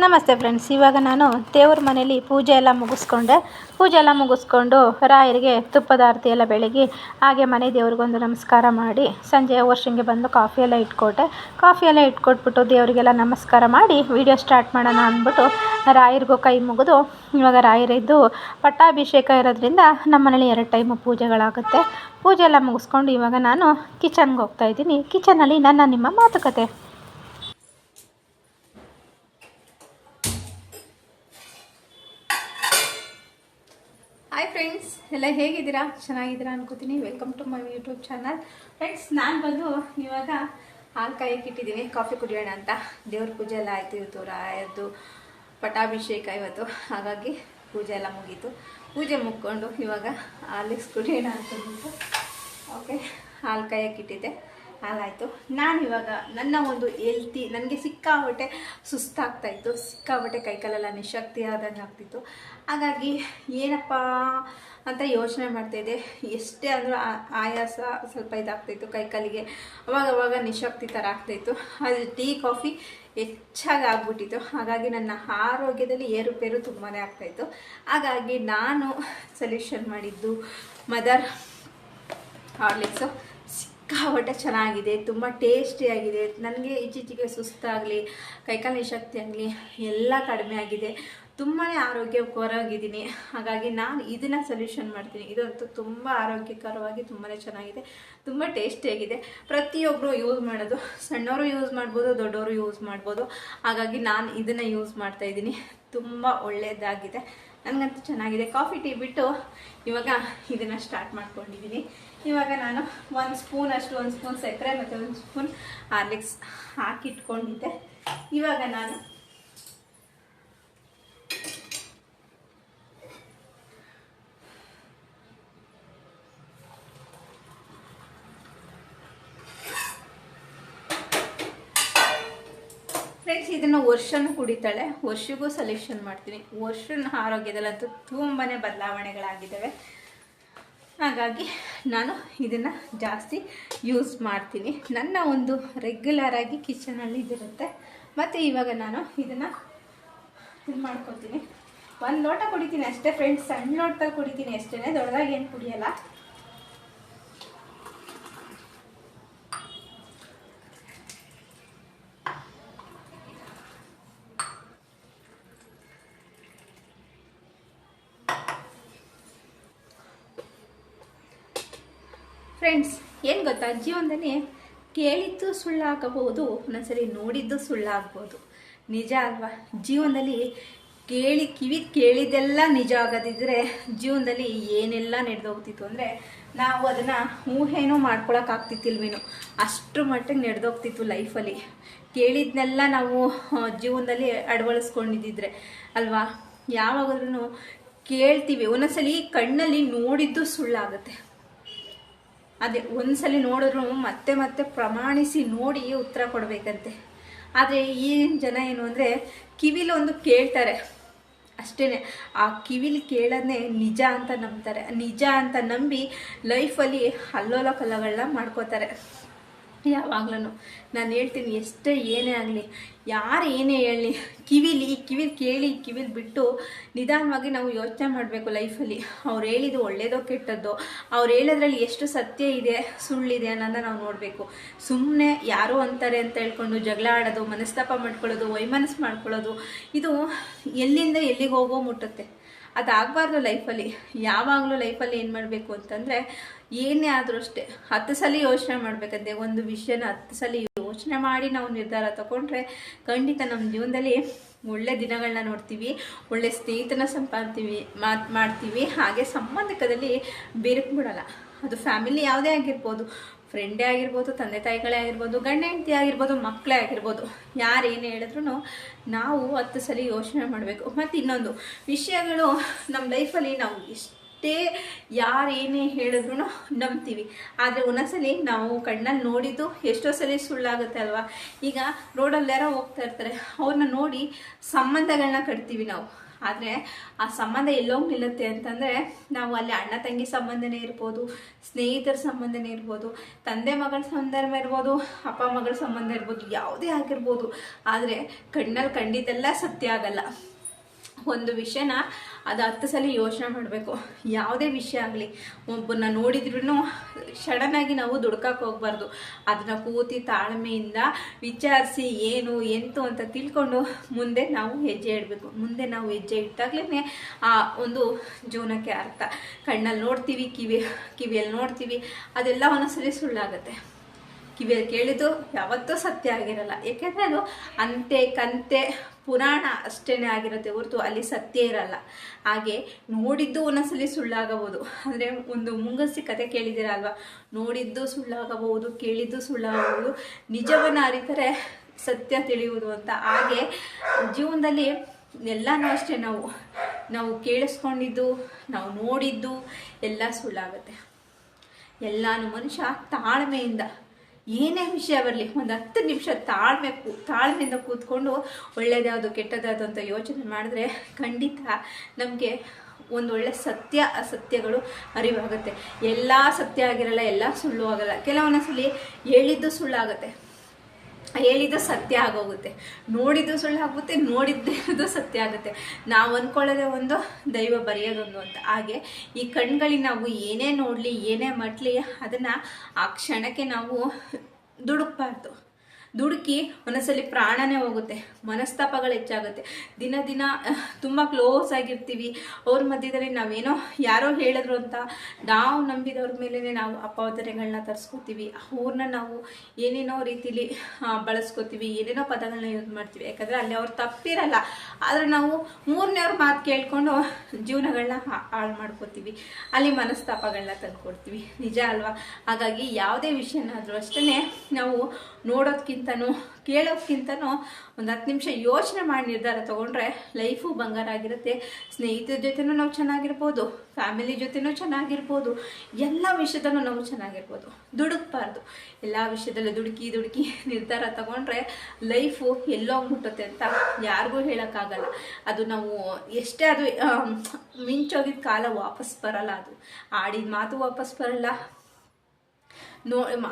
ನಮಸ್ತೆ ಫ್ರೆಂಡ್ಸ್. ಇವಾಗ ನಾನು ದೇವ್ರ ಮನೇಲಿ ಪೂಜೆ ಎಲ್ಲ ಮುಗಿಸ್ಕೊಂಡು ರಾಯರಿಗೆ ತುಪ್ಪದ ಆರತಿ ಎಲ್ಲ ಬೆಳಗಿ ಹಾಗೆ ಮನೆ ದೇವ್ರಿಗೊಂದು ನಮಸ್ಕಾರ ಮಾಡಿ ಸಂಜೆ ವರ್ಷಂಗೆ ಬಂದು ಕಾಫಿ ಎಲ್ಲ ಇಟ್ಕೊಟ್ಬಿಟ್ಟು ದೇವರಿಗೆಲ್ಲ ನಮಸ್ಕಾರ ಮಾಡಿ ವಿಡಿಯೋ ಸ್ಟಾರ್ಟ್ ಮಾಡೋಣ ಅಂದ್ಬಿಟ್ಟು ರಾಯರಿಗೂ ಕೈ ಮುಗಿದು ಇವಾಗ ರಾಯರಿದ್ದು ಪಟ್ಟಾಭಿಷೇಕ ಇರೋದ್ರಿಂದ ನಮ್ಮ ಮನೇಲಿ 2 ಟೈಮು ಪೂಜೆಗಳಾಗುತ್ತೆ. ಪೂಜೆ ಎಲ್ಲ ಮುಗಿಸ್ಕೊಂಡು ಇವಾಗ ನಾನು ಕಿಚನ್ಗೆ ಹೋಗ್ತಾಯಿದ್ದೀನಿ. ಕಿಚನಲ್ಲಿ ನಿಮ್ಮ ಮಾತುಕತೆ. ಹಾಯ್ ಫ್ರೆಂಡ್ಸ್, ಎಲ್ಲ ಹೇಗಿದ್ದೀರಾ? ಚೆನ್ನಾಗಿದ್ದೀರಾ ಅನ್ಕೋತೀನಿ. Welcome to my YouTube channel. Friends, ನಾನು ಬಂದು ಇವಾಗ ಹಾಲು ಕಾಯಕ್ಕೆ ಇಟ್ಟಿದ್ದೀನಿ, ಕಾಫಿ ಕುಡಿಯೋಣ ಅಂತ. ದೇವ್ರ ಪೂಜೆ ಎಲ್ಲ ಆಯಿತು. ಇವತ್ತು ರಾಯದ್ದು ಪಟ್ಟಾಭಿಷೇಕ ಇವತ್ತು, ಹಾಗಾಗಿ ಪೂಜೆ ಎಲ್ಲ ಮುಗೀತು. ಪೂಜೆ ಮುಗ್ಕೊಂಡು ಇವಾಗ ಹಾಲಿಗೆ ಕುಡಿಯೋಣ ಅಂತಂದ್ಬಿಟ್ಟು ಓಕೆ ಹಾಲು ಕಾಯಕ್ಕೆ ಇಟ್ಟಿದ್ದೆ. ಹಾಲಾಯಿತು. ನಾನು ಇವಾಗ ನನ್ನ ಒಂದು ನನಗೆ ಸಿಕ್ಕಾಬಟ್ಟೆ ಸುಸ್ತಾಗ್ತಾಯಿತ್ತು, ಸಿಕ್ಕಾಬಟ್ಟೆ ಕೈಕಾಲೆಲ್ಲ ನಿಶಕ್ತಿ ಆದಂಗೆ ಆಗ್ತಿತ್ತು. ಹಾಗಾಗಿ ಏನಪ್ಪ ಅಂತ ಯೋಚನೆ ಮಾಡ್ತಾಯಿದ್ದೆ. ಎಷ್ಟೇ ಅಂದರೂ ಆಯಾಸ ಸ್ವಲ್ಪ ಇದಾಗ್ತಾಯಿತ್ತು ಕೈಕಾಲಿಗೆ, ಅವಾಗ ನಿಶಕ್ತಿ ಥರ ಆಗ್ತಾಯಿತ್ತು. ಅದು ಟೀ ಕಾಫಿ ಹೆಚ್ಚಾಗಿ ಆಗ್ಬಿಟ್ಟಿತ್ತು. ಹಾಗಾಗಿ ನನ್ನ ಆರೋಗ್ಯದಲ್ಲಿ ಏರುಪೇರು ತುಂಬಾ ಆಗ್ತಾಯಿತ್ತು. ಹಾಗಾಗಿ ನಾನು ಸೊಲ್ಯೂಷನ್ ಮಾಡಿದ್ದು ಮದರ್ ಹಾರ್ಲಿಕ್ಸು. ಸಿಕ್ಕಾಪಟ್ಟೆ ಚೆನ್ನಾಗಿದೆ, ತುಂಬ ಟೇಸ್ಟಿಯಾಗಿದೆ. ನನಗೆ ಈಚೀಚೆಗೆ ಸುಸ್ತಾಗಲಿ, ಕೈಕಾಲು ನಿಶಕ್ತಿ ಆಗಲಿ ಎಲ್ಲ ಕಡಿಮೆ ಆಗಿದೆ. ತುಂಬಾ ಆರೋಗ್ಯಕರವಾಗಿದ್ದೀನಿ. ಹಾಗಾಗಿ ನಾನು ಇದನ್ನು ಸೊಲ್ಯೂಷನ್ ಮಾಡ್ತೀನಿ. ಇದಂತೂ ತುಂಬ ಆರೋಗ್ಯಕರವಾಗಿ ತುಂಬಾ ಚೆನ್ನಾಗಿದೆ, ತುಂಬ ಟೇಸ್ಟಿಯಾಗಿದೆ. ಪ್ರತಿಯೊಬ್ಬರು ಯೂಸ್ ಮಾಡೋದು, ಸಣ್ಣವರು ಯೂಸ್ ಮಾಡ್ಬೋದು, ದೊಡ್ಡವರು ಯೂಸ್ ಮಾಡ್ಬೋದು. ಹಾಗಾಗಿ ನಾನು ಇದನ್ನು ಯೂಸ್ ಮಾಡ್ತಾಯಿದ್ದೀನಿ. ತುಂಬ ಒಳ್ಳೆಯದಾಗಿದೆ, ನನಗಂತೂ ಚೆನ್ನಾಗಿದೆ. ಕಾಫಿ ಟೀ ಬಿಟ್ಟು ಇವಾಗ ಇದನ್ನು ಸ್ಟಾರ್ಟ್ ಮಾಡ್ಕೊಂಡಿದ್ದೀನಿ. ಇವಾಗ ನಾನು 1 ಸ್ಪೂನ್ ಸಕ್ಕರೆ ಮತ್ತು 1 ಸ್ಪೂನ್ ಹಾರ್ಲಿಕ್ಸ್ ಹಾಕಿಟ್ಕೊಂಡಿದ್ದೆ. ಇವಾಗ ನಾನು ಫ್ರೆಂಡ್ಸ್, ಇದನ್ನು ವರ್ಷನೂ ಕುಡಿತಾಳೆ, ವರ್ಷಗೂ ಸೊಲ್ಯೂಷನ್ ಮಾಡ್ತೀನಿ. ವರ್ಷನ ಆರೋಗ್ಯದಲ್ಲಂತೂ ತುಂಬಾ ಬದಲಾವಣೆಗಳಾಗಿದ್ದಾವೆ. ಹಾಗಾಗಿ ನಾನು ಇದನ್ನು ಜಾಸ್ತಿ ಯೂಸ್ ಮಾಡ್ತೀನಿ. ನನ್ನ ಒಂದು ರೆಗ್ಯುಲರಾಗಿ ಕಿಚನಲ್ಲಿ ಇದಿರುತ್ತೆ. ಮತ್ತು ಇವಾಗ ನಾನು ಇದನ್ನು ಇದು ಮಾಡ್ಕೊತೀನಿ. 1 ಲೋಟ ಕುಡಿತೀನಿ ಅಷ್ಟೇ ಫ್ರೆಂಡ್ಸ್, ಸಣ್ಣ ಲೋಟದಲ್ಲಿ ಕುಡಿತೀನಿ ಅಷ್ಟೇ, ದೊಡ್ಡದಾಗಿ ಏನು ಕುಡಿಯಲ್ಲ. ಫ್ರೆಂಡ್ಸ್, ಏನು ಗೊತ್ತಾ, ಜೀವನದಲ್ಲಿ ಕೇಳಿದ್ದು ಸುಳ್ಳಾಗಬಹುದು, ಒಂದೊಂದ್ಸರಿ ನೋಡಿದ್ದು ಸುಳ್ಳಾಗ್ಬೋದು. ನಿಜ ಅಲ್ವಾ? ಜೀವನದಲ್ಲಿ ಕಿವಿ ಕೇಳಿದ್ದೆಲ್ಲ ನಿಜ ಆಗೋದಿದ್ರೆ ಜೀವನದಲ್ಲಿ ಏನೆಲ್ಲ ನಡೆದೋಗ್ತಿತ್ತು ಅಂದರೆ ನಾವು ಅದನ್ನು ಊಹೆನೂ ಮಾಡ್ಕೊಳಕ್ಕಾಗ್ತಿತ್ತಿಲ್ವೇನೋ, ಅಷ್ಟರ ಮಟ್ಟಿಗೆ ನಡೆದೋಗ್ತಿತ್ತು ಲೈಫಲ್ಲಿ. ಕೇಳಿದ್ನೆಲ್ಲ ನಾವು ಜೀವನದಲ್ಲಿ ಅಳವಡಿಸ್ಕೊಂಡಿದ್ದಿದ್ರೆ ಅಲ್ವಾ. ಯಾವಾಗಾದ್ರೂ ಕೇಳ್ತೀವಿ, ಒಂದೊಂದ್ಸಲಿ ಕಣ್ಣಲ್ಲಿ ನೋಡಿದ್ದು ಸುಳ್ಳಾಗುತ್ತೆ. ಅದೇ ಒಂದ್ಸಲಿ ನೋಡಿದ್ರು ಮತ್ತೆ ಪ್ರಮಾಣಿಸಿ ನೋಡಿ ಉತ್ತರ ಕೊಡಬೇಕಂತೆ. ಆದರೆ ಈಗಿನ ಜನ ಏನು ಅಂದರೆ ಕಿವಿಲಿ ಒಂದು ಕೇಳ್ತಾರೆ ಅಷ್ಟೇ, ಆ ಕಿವಿಲಿ ಕೇಳೋದನ್ನೇ ನಿಜ ಅಂತ ನಂಬ್ತಾರೆ. ನಿಜ ಅಂತ ನಂಬಿ ಲೈಫಲ್ಲಿ ಅಲ್ಲೋಲ ಕಲ್ಲಗಳನ್ನ ಮಾಡ್ಕೋತಾರೆ. ಯಾವಾಗ್ಲೂ ನಾನು ಹೇಳ್ತೀನಿ, ಎಷ್ಟೇ ಏನೇ ಆಗಲಿ, ಯಾರು ಏನೇ ಹೇಳಲಿ, ಕಿವಿಲಿ ಕೇಳಿ ಬಿಟ್ಟು ನಿಧಾನವಾಗಿ ನಾವು ಯೋಚನೆ ಮಾಡಬೇಕು ಲೈಫಲ್ಲಿ. ಅವ್ರು ಹೇಳಿದ್ದು ಒಳ್ಳೇದೋ ಕೆಟ್ಟದ್ದೋ, ಅವ್ರು ಹೇಳೋದ್ರಲ್ಲಿ ಎಷ್ಟು ಸತ್ಯ ಇದೆ ಸುಳ್ಳಿದೆ ಅನ್ನೋದನ್ನ ನಾವು ನೋಡಬೇಕು. ಸುಮ್ಮನೆ ಯಾರೋ ಅಂತಾರೆ ಅಂತ ಹೇಳ್ಕೊಂಡು ಜಗಳ ಆಡೋದು, ಮನಸ್ತಾಪ ಮಾಡ್ಕೊಳ್ಳೋದು, ವೈಮನಸ್ಸು ಮಾಡ್ಕೊಳ್ಳೋದು, ಇದು ಎಲ್ಲಿಂದ ಎಲ್ಲಿಗೆ ಹೋಗೋ ಮುಟ್ಟುತ್ತೆ. ಅದಾಗಬಾರ್ದು ಲೈಫಲ್ಲಿ. ಯಾವಾಗಲೂ ಲೈಫಲ್ಲಿ ಏನು ಮಾಡಬೇಕು ಅಂತಂದರೆ, ಏನೇ ಆದರೂ ಅಷ್ಟೇ 10 ಸಲ ಯೋಚನೆ ಮಾಡಬೇಕಂತೆ. ಒಂದು ವಿಷಯನ 10 ಸಲ ಯೋಚನೆ ಮಾಡಿ ನಾವು ನಿರ್ಧಾರ ತಗೊಂಡ್ರೆ ಖಂಡಿತ ನಮ್ಮ ಜೀವನದಲ್ಲಿ ಒಳ್ಳೆ ದಿನಗಳನ್ನ ನೋಡ್ತೀವಿ, ಒಳ್ಳೆ ಸ್ನೇಹಿತನ ಮಾಡ್ತೀವಿ. ಹಾಗೆ ಸಂಬಂಧಿಕದಲ್ಲಿ ಬಿರುಕ್ಬಿಡಲ್ಲ. ಅದು ಫ್ಯಾಮಿಲಿ ಯಾವುದೇ ಆಗಿರ್ಬೋದು, ಫ್ರೆಂಡೇ ಆಗಿರ್ಬೋದು, ತಂದೆ ತಾಯಿಗಳೇ ಆಗಿರ್ಬೋದು, ಗಂಡ ಹೆಂಡತಿ ಆಗಿರ್ಬೋದು, ಮಕ್ಕಳೇ ಆಗಿರ್ಬೋದು, ಯಾರು ಏನೇ ಹೇಳಿದ್ರು ನಾವು 10 ಸಲ ಯೋಚನೆ ಮಾಡಬೇಕು. ಮತ್ತು ಇನ್ನೊಂದು ವಿಷಯಗಳು ನಮ್ಮ ಲೈಫಲ್ಲಿ ನಾವು ಎಷ್ಟೇ ಯಾರು ಏನೇ ಹೇಳಿದ್ರು ನಂಬ್ತೀವಿ. ಆದರೆ ಒಂದೊಂದ್ಸಲಿ ನಾವು ಕಣ್ಣಲ್ಲಿ ನೋಡಿದ್ದು ಎಷ್ಟೋ ಸಲ ಸುಳ್ಳಾಗುತ್ತೆ ಅಲ್ವಾ. ಈಗ ರೋಡಲ್ಲಿ ಯಾರೋ ಹೋಗ್ತಾ ಇರ್ತಾರೆ, ಅವ್ರನ್ನ ನೋಡಿ ಸಂಬಂಧಗಳನ್ನ ಕಟ್ತೀವಿ ನಾವು. ಆದರೆ ಆ ಸಂಬಂಧ ಎಲ್ಲೋಗಿ ನಿಲ್ಲುತ್ತೆ ಅಂತಂದರೆ ನಾವು ಅಲ್ಲಿ ಅಣ್ಣ ತಂಗಿ ಸಂಬಂಧನೇ ಇರ್ಬೋದು, ಸ್ನೇಹಿತರ ಸಂಬಂಧನೇ ಇರ್ಬೋದು, ತಂದೆ ಮಗಳ ಸಂಬಂಧ ಇರ್ಬೋದು, ಅಪ್ಪ ಮಗಳ ಸಂಬಂಧ ಇರ್ಬೋದು, ಯಾವುದೇ ಆಗಿರ್ಬೋದು. ಆದರೆ ಕಣ್ಣಲ್ಲಿ ಕಂಡಿದ್ದೆಲ್ಲ ಸತ್ಯ ಆಗಲ್ಲ. ಒಂದು ವಿಷಯನ ಅದು 10 ಸಲ ಯೋಚನೆ ಮಾಡಬೇಕು. ಯಾವುದೇ ವಿಷಯ ಆಗಲಿ, ಒಬ್ಬನ್ನ ನೋಡಿದ್ರೂ ಸಡನ್ನಾಗಿ ನಾವು ದುಡ್ಕಕ್ಕೆ ಹೋಗ್ಬಾರ್ದು. ಅದನ್ನು ಕೂತಿ ತಾಳ್ಮೆಯಿಂದ ವಿಚಾರಿಸಿ ಏನು ಎಂತು ಅಂತ ತಿಳ್ಕೊಂಡು ಮುಂದೆ ನಾವು ಹೆಜ್ಜೆ ಇಡಬೇಕು. ಮುಂದೆ ನಾವು ಹೆಜ್ಜೆ ಇಟ್ಟಾಗ್ಲೇ ಆ ಒಂದು ಜೀವನಕ್ಕೆ ಅರ್ಥ. ಕಣ್ಣಲ್ಲಿ ನೋಡ್ತೀವಿ, ಕಿವಿಯಲ್ಲಿ ನೋಡ್ತೀವಿ, ಅದೆಲ್ಲ ಒಂದೊಂದ್ಸಲಿ ಸುಳ್ಳಾಗತ್ತೆ. ಕಿವಿಯಲ್ಲಿ ಕೇಳಿದ್ದು ಯಾವತ್ತೂ ಸತ್ಯ ಆಗಿರಲ್ಲ. ಯಾಕೆಂದರೆ ಅದು ಅಂತೆ ಕಂತೆ ಪುರಾಣ ಅಷ್ಟೇ ಆಗಿರುತ್ತೆ ಹೊರತು ಅಲ್ಲಿ ಸತ್ಯ ಇರಲ್ಲ. ಹಾಗೆ ನೋಡಿದ್ದು ಒಂದೊಂದ್ಸಲಿ ಸುಳ್ಳಾಗಬಹುದು. ಅಂದರೆ ಒಂದು ಮುಂಗಸಿ ಕತೆ ಕೇಳಿದ್ದೀರ ಅಲ್ವಾ, ನೋಡಿದ್ದು ಸುಳ್ಳಾಗಬಹುದು, ಕೇಳಿದ್ದು ಸುಳ್ಳಾಗಬಹುದು, ನಿಜವನ್ನು ಅರಿತರೆ ಸತ್ಯ ತಿಳಿಯುವುದು ಅಂತ. ಹಾಗೆ ಜೀವನದಲ್ಲಿ ಎಲ್ಲನೂ ಅಷ್ಟೇ, ನಾವು ಕೇಳಿಸ್ಕೊಂಡಿದ್ದು, ನಾವು ನೋಡಿದ್ದು ಎಲ್ಲ ಸುಳ್ಳಾಗುತ್ತೆ. ಎಲ್ಲಾನು ಮನುಷ್ಯ ತಾಳ್ಮೆಯಿಂದ ಏನೇ ವಿಷಯ ಬರಲಿ ಒಂದು 10 ನಿಮಿಷ ತಾಳ್ಮೆಯಿಂದ ಕೂತ್ಕೊಂಡು ಒಳ್ಳೇದ್ಯಾವುದು ಕೆಟ್ಟದ್ಯಾವುದು ಅಂತ ಯೋಚನೆ ಮಾಡಿದ್ರೆ ಖಂಡಿತ ನಮಗೆ ಒಂದೊಳ್ಳೆ ಸತ್ಯ ಅಸತ್ಯಗಳು ಅರಿವಾಗುತ್ತೆ. ಎಲ್ಲ ಸತ್ಯ ಆಗಿರಲ್ಲ, ಎಲ್ಲ ಸುಳ್ಳು ಆಗಲ್ಲ. ಕೆಲವೊಂದೊಂದ್ಸಲಿ ಹೇಳಿದ್ದು ಸುಳ್ಳಾಗುತ್ತೆ, ಹೇಳಿದ್ದು ಸತ್ಯ ಆಗೋಗುತ್ತೆ, ನೋಡಿದ್ದು ಸುಳ್ಳಾಗುತ್ತೆ, ನೋಡಿದ್ದು ಸತ್ಯ ಆಗುತ್ತೆ. ನಾವು ಅಂದ್ಕೊಳ್ಳೋದೇ ಒಂದು, ದೈವ ಬರೆಯೋದೊಂದು ಅಂತ. ಹಾಗೆ ಈ ಕಣ್ಗಳಿಗೆ ನಾವು ಏನೇ ನೋಡಲಿ, ಏನೇ ಮಟ್ಲಿ, ಅದನ್ನು ಆ ಕ್ಷಣಕ್ಕೆ ನಾವು ದುಡುಕ್ಬಾರ್ದು. ದುಡುಕಿ ಒಂದೊಂದ್ಸಲಿ ಪ್ರಾಣನೇ ಹೋಗುತ್ತೆ, ಮನಸ್ತಾಪಗಳು ಹೆಚ್ಚಾಗುತ್ತೆ. ದಿನ ತುಂಬ ಕ್ಲೋಸ್ ಆಗಿರ್ತೀವಿ, ಅವ್ರ ಮಧ್ಯದಲ್ಲಿ ನಾವೇನೋ ಯಾರೋ ಹೇಳಿದ್ರು ಅಂತ ನಾವು ನಂಬಿದವ್ರ ಮೇಲೆ ನಾವು ಅಪಾವತನೆಗಳನ್ನ ತರಿಸ್ಕೋತೀವಿ. ಅವ್ರನ್ನ ನಾವು ಏನೇನೋ ರೀತಿಲಿ ಬಳಸ್ಕೋತೀವಿ, ಏನೇನೋ ಪದಗಳನ್ನ ಯೂಸ್ ಮಾಡ್ತೀವಿ. ಯಾಕಂದರೆ ಅಲ್ಲಿ ಅವ್ರು ತಪ್ಪಿರಲ್ಲ, ಆದರೆ ನಾವು ಮೂರನೇವ್ರ ಮಾತು ಕೇಳ್ಕೊಂಡು ಜೀವನಗಳನ್ನ ಹಾಳು ಮಾಡ್ಕೋತೀವಿ, ಅಲ್ಲಿ ಮನಸ್ತಾಪಗಳನ್ನ ತಂದುಕೊಡ್ತೀವಿ. ನಿಜ ಅಲ್ವಾ? ಹಾಗಾಗಿ ಯಾವುದೇ ವಿಷಯನಾದರೂ ಅಷ್ಟೇ ನಾವು ನೋಡೋದ್ಕಿಂತನೂ ಕೇಳೋದ್ಕಿಂತನೂ ಒಂದು 10 ನಿಮಿಷ ಯೋಚನೆ ಮಾಡಿ ನಿರ್ಧಾರ ತೊಗೊಂಡ್ರೆ ಲೈಫು ಬಂಗಾರ ಆಗಿರುತ್ತೆ. ಸ್ನೇಹಿತರ ಜೊತೆನೂ ನಾವು ಚೆನ್ನಾಗಿರ್ಬೋದು, ಫ್ಯಾಮಿಲಿ ಜೊತೆನೂ ಚೆನ್ನಾಗಿರ್ಬೋದು, ಎಲ್ಲ ವಿಷಯದಲ್ಲೂ ನಾವು ಚೆನ್ನಾಗಿರ್ಬೋದು. ದುಡುಕ್ಬಾರ್ದು. ಎಲ್ಲ ವಿಷಯದಲ್ಲೂ ದುಡುಕಿ ನಿರ್ಧಾರ ತಗೊಂಡ್ರೆ ಲೈಫು ಎಲ್ಲೋಗ್ಬಿಟ್ಟುತ್ತೆ ಅಂತ ಯಾರಿಗೂ ಹೇಳೋಕ್ಕಾಗಲ್ಲ. ಅದು ನಾವು ಎಷ್ಟೇ ಅದು ಮಿಂಚೋಗಿದ್ದ ಕಾಲ ವಾಪಸ್ ಬರಲ್ಲ. ಅದು ಆಡಿದ ಮಾತು ವಾಪಸ್ ಬರಲ್ಲ.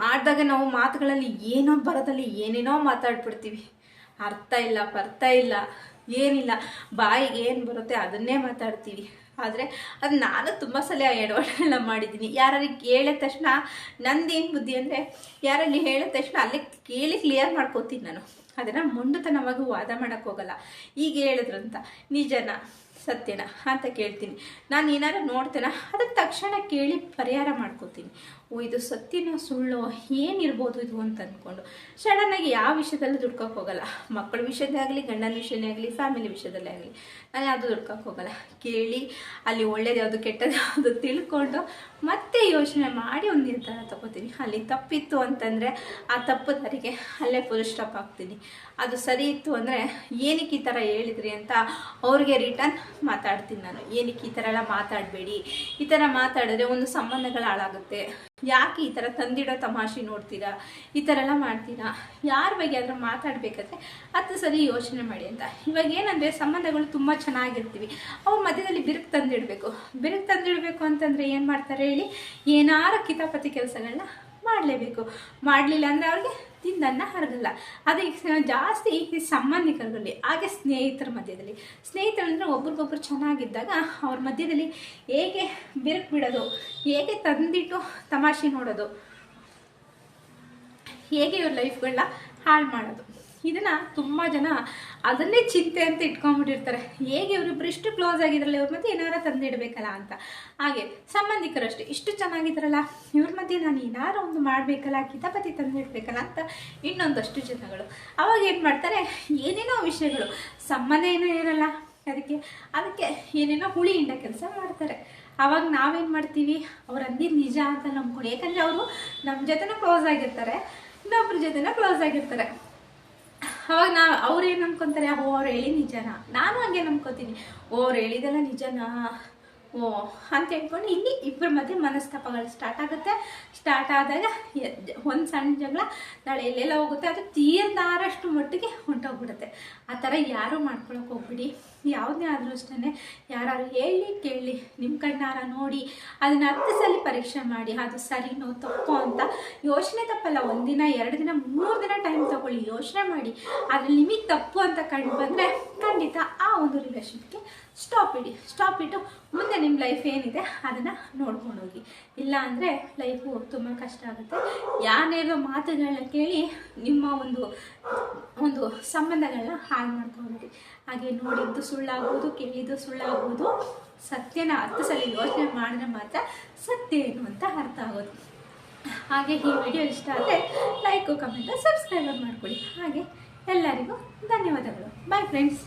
ಆಡಿದಾಗ ನಾವು ಮಾತುಗಳಲ್ಲಿ ಏನೋ ಬರೋದಲ್ಲಿ ಏನೇನೋ ಮಾತಾಡ್ಬಿಡ್ತೀವಿ. ಅರ್ಥ ಇಲ್ಲ ಏನಿಲ್ಲ, ಬಾಯಿಗೆ ಏನು ಬರುತ್ತೆ ಅದನ್ನೇ ಮಾತಾಡ್ತೀವಿ. ಆದರೆ ಅದು ನಾನು ತುಂಬ ಸಲ ಎಡವಟ್ಟೆಲ್ಲ ಮಾಡಿದ್ದೀನಿ. ಯಾರಿಗೆ ಹೇಳಿದ ತಕ್ಷಣ ನಂದೇನು ಬುದ್ಧಿ ಅಂದರೆ, ಯಾರಲ್ಲಿ ಹೇಳಿದ ತಕ್ಷಣ ಅಲ್ಲೇ ಕೇಳಿ ಕ್ಲಿಯರ್ ಮಾಡ್ಕೋತೀನಿ ನಾನು. ಅದನ್ನು ಮೊಂಡುತನವಾಗಿ ವಾದ ಮಾಡೋಕ್ಕೆ ಹೋಗಲ್ಲ. ಈಗ ಹೇಳಿದ್ರಂತ ನಿಜನಾ ಸತ್ಯನಾ ಅಂತ ಕೇಳ್ತೀನಿ. ನಾನು ಏನಾರು ನೋಡ್ತೇನೆ ಅದಕ್ಕೆ ತಕ್ಷಣ ಕೇಳಿ ಪರಿಹಾರ ಮಾಡ್ಕೋತೀನಿ. ಇದು ಸತ್ಯನೋ ಸುಳ್ಳು ಏನಿರ್ಬೋದು ಇದು ಅಂತ ಅಂದ್ಕೊಂಡು ಸಡನ್ನಾಗಿ ಯಾವ ವಿಷಯದಲ್ಲೂ ದುಡ್ಕೋಕ್ಕೆ ಹೋಗಲ್ಲ. ಮಕ್ಕಳ ವಿಷಯದೇ ಆಗಲಿ, ಗಂಡನ ವಿಷಯನೇ ಆಗಲಿ, ಫ್ಯಾಮಿಲಿ ವಿಷಯದಲ್ಲೇ ಆಗಲಿ, ನಾನು ಯಾವುದು ದುಡ್ಕೋಕ್ಕೆ ಹೋಗಲ್ಲ. ಕೇಳಿ ಅಲ್ಲಿ ಒಳ್ಳೇದು ಯಾವುದು ಕೆಟ್ಟದ್ದು ಯಾವುದು ತಿಳ್ಕೊಂಡು ಮತ್ತೆ ಯೋಚನೆ ಮಾಡಿ ಒಂದು ನಿರ್ಧಾರ ತಗೋತೀನಿ. ಅಲ್ಲಿ ತಪ್ಪಿತ್ತು ಅಂತಂದರೆ ಆ ತಪ್ಪು ದಾರಿಗೆ ಅಲ್ಲೇ ಫುಲ್ ಸ್ಟಾಪ್ ಆಗ್ತೀನಿ. ಅದು ಸರಿ ಇತ್ತು ಅಂದರೆ ಏನಕ್ಕೆ ಈ ಥರ ಹೇಳಿದ್ರಿ ಅಂತ ಅವ್ರಿಗೆ ರಿಟರ್ನ್ ಮಾತಾಡ್ತೀನಿ ನಾನು. ಏನಕ್ಕೆ ಈ ಥರ ಎಲ್ಲ ಮಾತಾಡಬೇಡಿ, ಈ ಥರ ಮಾತಾಡಿದ್ರೆ ಒಂದು ಸಂಬಂಧಗಳು ಹಾಳಾಗುತ್ತೆ. ಯಾಕೆ ಈ ಥರ ತಂದಿಡೋ ತಮಾಷೆ ನೋಡ್ತೀರಾ, ಈ ಥರ ಎಲ್ಲ ಮಾಡ್ತೀರಾ, ಯಾರ ಬಗ್ಗೆ ಆದರೂ ಮಾತಾಡಬೇಕಾದ್ರೆ 10 ಸರಿ ಯೋಚನೆ ಮಾಡಿ ಅಂತ. ಇವಾಗ ಏನಂದರೆ ಸಂಬಂಧಗಳು ತುಂಬ ಚೆನ್ನಾಗಿರ್ತೀವಿ, ಅವ್ರ ಮಧ್ಯದಲ್ಲಿ ಬಿರುಕು ತಂದಿಡಬೇಕು ಅಂತಂದರೆ ಏನು ಮಾಡ್ತಾರೆ ಹೇಳಿ, ಏನಾರ ಕಿತಾಪತಿ ಕೆಲಸಗಳನ್ನ ಮಾಡಲೇಬೇಕು. ಮಾಡಲಿಲ್ಲ ಅಂದರೆ ಅವ್ರಿಗೆ ತಿಂದನ್ನ ಹರಗಲ್ಲ. ಅದಕ್ಕೆ ಜಾಸ್ತಿ ಈ ಸಂಬಂಧಿಕರಲ್ಲಿ, ಹಾಗೆ ಸ್ನೇಹಿತರ ಮಧ್ಯದಲ್ಲಿ, ಸ್ನೇಹಿತರಂದರೆ ಒಬ್ರಿಗೊಬ್ರು ಚೆನ್ನಾಗಿದ್ದಾಗ ಅವ್ರ ಮಧ್ಯದಲ್ಲಿ ಹೇಗೆ ಬಿರುಕು ಬಿಡೋದು, ಹೇಗೆ ತಂದಿಟ್ಟು ತಮಾಷೆ ನೋಡೋದು, ಹೇಗೆ ಇವ್ರ ಲೈಫ್ಗಳನ್ನ ಹಾಳು ಮಾಡೋದು, ಇದನ್ನು ತುಂಬ ಜನ ಅದನ್ನೇ ಚಿಂತೆ ಅಂತ ಇಟ್ಕೊಂಡ್ಬಿಟ್ಟಿರ್ತಾರೆ. ಹೇಗೆ ಇವರಿಬ್ಬರು ಇಷ್ಟು ಕ್ಲೋಸ್ ಆಗಿದ್ರಲ್ಲ, ಇವ್ರ ಮಧ್ಯೆ ಏನಾರ ತಂದಿಡಬೇಕಲ್ಲ ಅಂತ. ಹಾಗೆ ಸಂಬಂಧಿಕರಷ್ಟೇ ಇಷ್ಟು ಚೆನ್ನಾಗಿದ್ರಲ್ಲ, ಇವ್ರ ಮಧ್ಯೆ ನಾನು ಏನಾರು ಒಂದು ಮಾಡಬೇಕಲ್ಲ, ಕಿತಾಪತಿ ತಂದಿಡಬೇಕಲ್ಲ ಅಂತ ಇನ್ನೊಂದಷ್ಟು ಜನಗಳು ಅವಾಗ ಏನು ಮಾಡ್ತಾರೆ, ಏನೇನೋ ವಿಷಯಗಳು ಸಂಬಂಧ ಏನೋ ಇರಲ್ಲ, ಅದಕ್ಕೆ ಏನೇನೋ ಹುಳಿ ಹಿಂಡ ಕೆಲಸ ಮಾಡ್ತಾರೆ. ಆವಾಗ ನಾವೇನು ಮಾಡ್ತೀವಿ, ಅವ್ರು ಅಂದಿದ್ದು ನಿಜ ಅಂತ ನಂಬ್ಕೊಂಡು, ಯಾಕಂದರೆ ಅವರು ನಮ್ಮ ಜೊತೆನೂ ಕ್ಲೋಸ್ ಆಗಿರ್ತಾರೆ, ಇನ್ನೊಬ್ರ ಜೊತೆನೂ ಕ್ಲೋಸ್ ಆಗಿರ್ತಾರೆ. ಅವಾಗ ಅವ್ರು ಏನು ಅನ್ಕೊತಾರೆ, ಅವ್ರು ಹೇಳಿ ನಿಜನಾ, ನಾನು ಹಂಗೆ ನಂಬ್ಕೋತೀನಿ, ಅವ್ರು ಹೇಳಿದೆಲ್ಲ ನಿಜನಾ, ಓ ಅಂತ ಹೇಳ್ಕೊಂಡು ಇಲ್ಲಿ ಇಬ್ಬರ ಮಧ್ಯೆ ಮನಸ್ತಾಪಗಳು ಸ್ಟಾರ್ಟ್ ಆಗುತ್ತೆ. ಸ್ಟಾರ್ಟ್ ಆದಾಗ ಒಂದು ಸಣ್ಣ ಜಗಳ ನಾಳೆ ಎಲ್ಲೆಲ್ಲ ಹೋಗುತ್ತೆ, ಅದು ತೀರ್ದಾರಷ್ಟು ಮಟ್ಟಿಗೆ ಹೊಂಟೋಗ್ಬಿಡುತ್ತೆ. ಆ ಥರ ಯಾರು ಮಾಡ್ಕೊಳಕ್ಕೆ ಹೋಗ್ಬಿಡಿ. ಯಾವುದೇ ಆದರೂ ಅಷ್ಟೇ, ಯಾರು ಹೇಳಿ ಕೇಳಿ ನಿಮ್ಮ ಕಣ್ಣಾರ ನೋಡಿ ಅದನ್ನ 10 ಸಲ ಪರೀಕ್ಷೆ ಮಾಡಿ ಅದು ಸರಿನೋ ತಪ್ಪೋ ಅಂತ. ಯೋಚನೆ ತಪ್ಪಲ್ಲ, 1 ದಿನ 2 ದಿನ 3 ದಿನ ಟೈಮ್ ತಗೊಳ್ಳಿ, ಯೋಚನೆ ಮಾಡಿ. ಅದ್ರಲ್ಲಿ ನಿಮಗೆ ತಪ್ಪು ಅಂತ ಕಂಡು ಬಂದರೆ ಖಂಡಿತ ಆ ಒಂದು ರಿಲೇಷನ್ಗೆ ಸ್ಟಾಪ್ ಇಟ್ಟು ಮುಂದೆ ನಿಮ್ಮ ಲೈಫ್ ಏನಿದೆ ಅದನ್ನು ನೋಡ್ಕೊಂಡು ಹೋಗಿ. ಇಲ್ಲ ಅಂದರೆ ಲೈಫು ತುಂಬ ಕಷ್ಟ ಆಗುತ್ತೆ. ಯಾರೇನೋ ಮಾತುಗಳನ್ನ ಕೇಳಿ ನಿಮ್ಮ ಒಂದು ಸಂಬಂಧಗಳನ್ನ ಹಾಳು ಮಾಡ್ಕೊಬೇಡಿ. ಹಾಗೆ ನೋಡಿದ್ದು ಸುಳ್ಳಾಗ್ಬೋದು, ಕೇಳಿದ್ದು ಸುಳ್ಳಾಗ್ಬೋದು. ಸತ್ಯನ 10 ಸಲ ಯೋಚನೆ ಮಾಡಿದ್ರೆ ಮಾತ್ರ ಸತ್ಯ ಏನು ಅಂತ ಅರ್ಥ ಆಗೋದು. ಹಾಗೆ ಈ ವಿಡಿಯೋ ಇಷ್ಟ ಆದರೆ ಲೈಕು, ಕಮೆಂಟು, ಸಬ್ಸ್ಕ್ರೈಬ್ ಮಾಡ್ಕೊಳ್ಳಿ. ಹಾಗೆ ಎಲ್ಲರಿಗೂ ಧನ್ಯವಾದಗಳು. Bye friends.